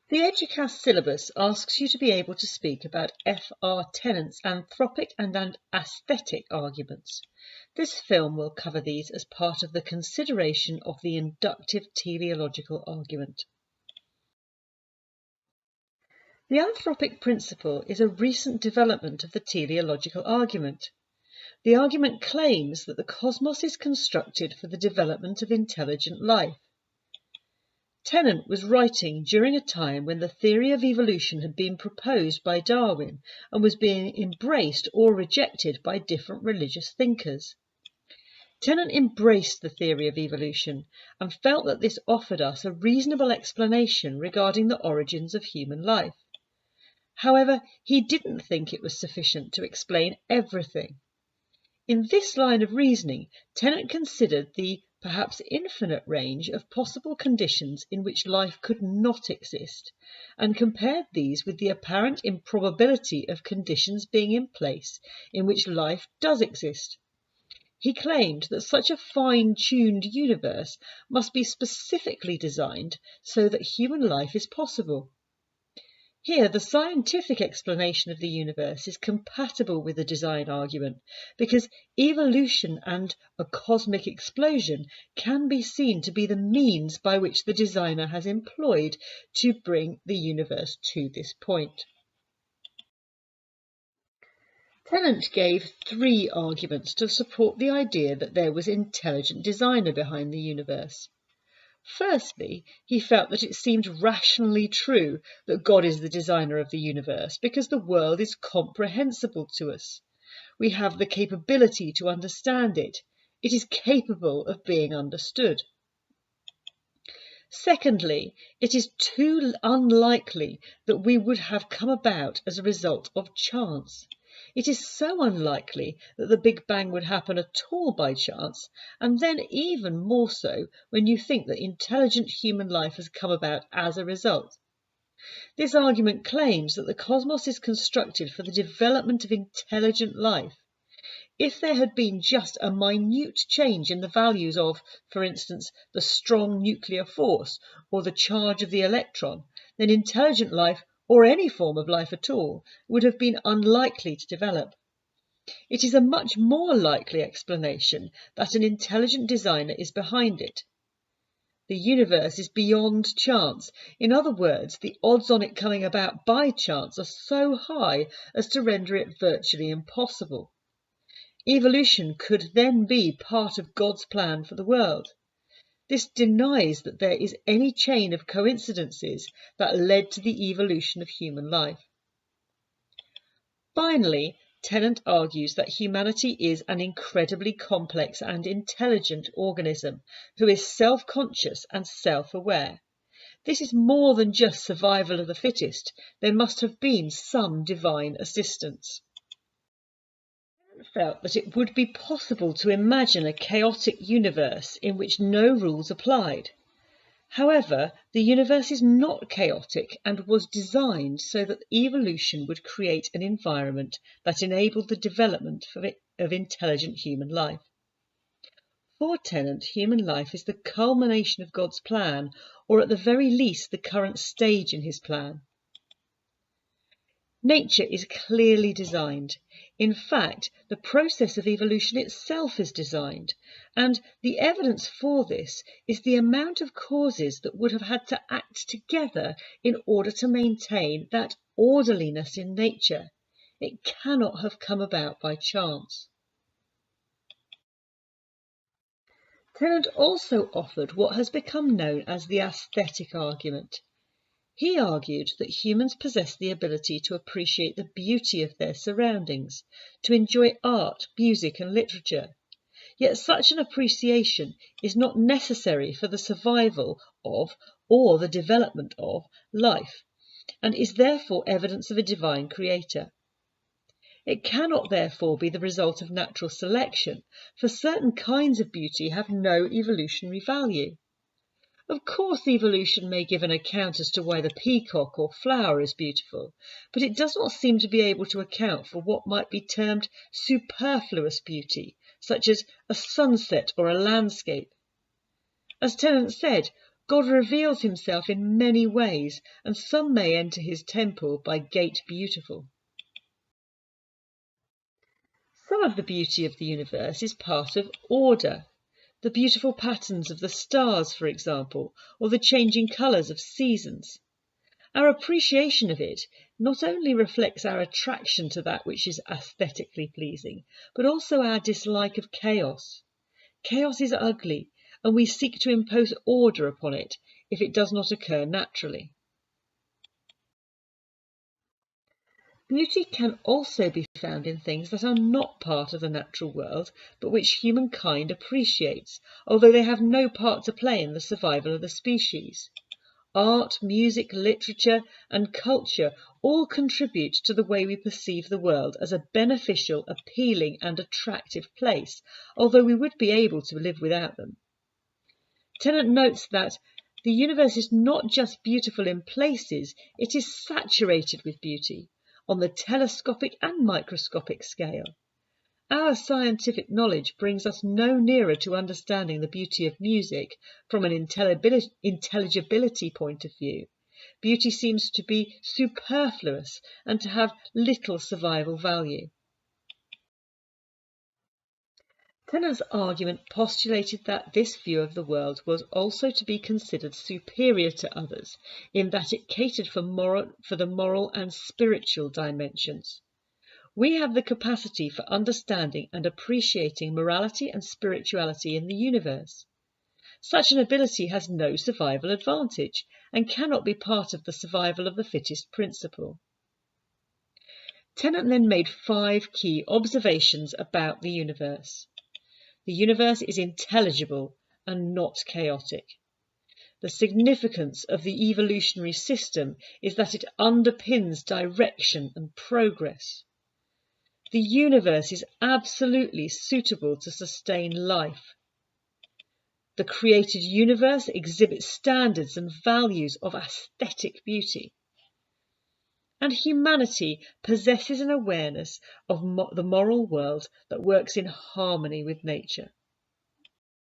The EDUCAS syllabus asks you to be able to speak about F.R. Tennant's anthropic and aesthetic arguments. This film will cover these as part of the consideration of the inductive teleological argument. The anthropic principle is a recent development of the teleological argument. The argument claims that the cosmos is constructed for the development of intelligent life. Tennant was writing during a time when the theory of evolution had been proposed by Darwin and was being embraced or rejected by different religious thinkers. Tennant embraced the theory of evolution and felt that this offered us a reasonable explanation regarding the origins of human life. However, he didn't think it was sufficient to explain everything. In this line of reasoning, Tennant considered the perhaps infinite range of possible conditions in which life could not exist, and compared these with the apparent improbability of conditions being in place in which life does exist. He claimed that such a fine-tuned universe must be specifically designed so that human life is possible. Here, the scientific explanation of the universe is compatible with the design argument because evolution and a cosmic explosion can be seen to be the means by which the designer has employed to bring the universe to this point. Tennant gave 3 arguments to support the idea that there was an intelligent designer behind the universe. Firstly, he felt that it seemed rationally true that God is the designer of the universe because the world is comprehensible to us. We have the capability to understand it. It is capable of being understood. Secondly, it is too unlikely that we would have come about as a result of chance. It is so unlikely that the Big Bang would happen at all by chance, and then even more so when you think that intelligent human life has come about as a result. This argument claims that the cosmos is constructed for the development of intelligent life. If there had been just a minute change in the values of, for instance, the strong nuclear force or the charge of the electron, then intelligent life, or any form of life at all, would have been unlikely to develop. It is a much more likely explanation that an intelligent designer is behind it. The universe is beyond chance. In other words, the odds on it coming about by chance are so high as to render it virtually impossible. Evolution could then be part of God's plan for the world. This denies that there is any chain of coincidences that led to the evolution of human life. Finally, Tennant argues that humanity is an incredibly complex and intelligent organism who is self-conscious and self-aware. This is more than just survival of the fittest. There must have been some divine assistance. Felt that it would be possible to imagine a chaotic universe in which no rules applied. However, the universe is not chaotic and was designed so that evolution would create an environment that enabled the development of intelligent human life. For Tennant, human life is the culmination of God's plan, or at the very least the current stage in his plan. Nature is clearly designed. In fact, the process of evolution itself is designed, and the evidence for this is the amount of causes that would have had to act together in order to maintain that orderliness in nature. It cannot have come about by chance. Tennant also offered what has become known as the aesthetic argument. He argued that humans possess the ability to appreciate the beauty of their surroundings, to enjoy art, music and literature. Yet such an appreciation is not necessary for the survival of or the development of life, and is therefore evidence of a divine creator. It cannot therefore be the result of natural selection, for certain kinds of beauty have no evolutionary value. Of course, evolution may give an account as to why the peacock or flower is beautiful, but it does not seem to be able to account for what might be termed superfluous beauty, such as a sunset or a landscape. As Tennant said, God reveals himself in many ways, and some may enter his temple by gate beautiful. Some of the beauty of the universe is part of order. The beautiful patterns of the stars, for example, or the changing colours of seasons. Our appreciation of it not only reflects our attraction to that which is aesthetically pleasing, but also our dislike of chaos. Chaos is ugly, and we seek to impose order upon it if it does not occur naturally. Beauty can also be found in things that are not part of the natural world, but which humankind appreciates, although they have no part to play in the survival of the species. Art, music, literature, and culture all contribute to the way we perceive the world as a beneficial, appealing, and attractive place, although we would be able to live without them. Tennant notes that the universe is not just beautiful in places, it is saturated with beauty on the telescopic and microscopic scale. Our scientific knowledge brings us no nearer to understanding the beauty of music from an intelligibility point of view. Beauty seems to be superfluous and to have little survival value. Tennant's argument postulated that this view of the world was also to be considered superior to others, in that it catered for the moral and spiritual dimensions. We have the capacity for understanding and appreciating morality and spirituality in the universe. Such an ability has no survival advantage and cannot be part of the survival of the fittest principle. Tennant then made 5 key observations about the universe. The universe is intelligible and not chaotic. The significance of the evolutionary system is that it underpins direction and progress. The universe is absolutely suitable to sustain life. The created universe exhibits standards and values of aesthetic beauty. And humanity possesses an awareness of the moral world that works in harmony with nature.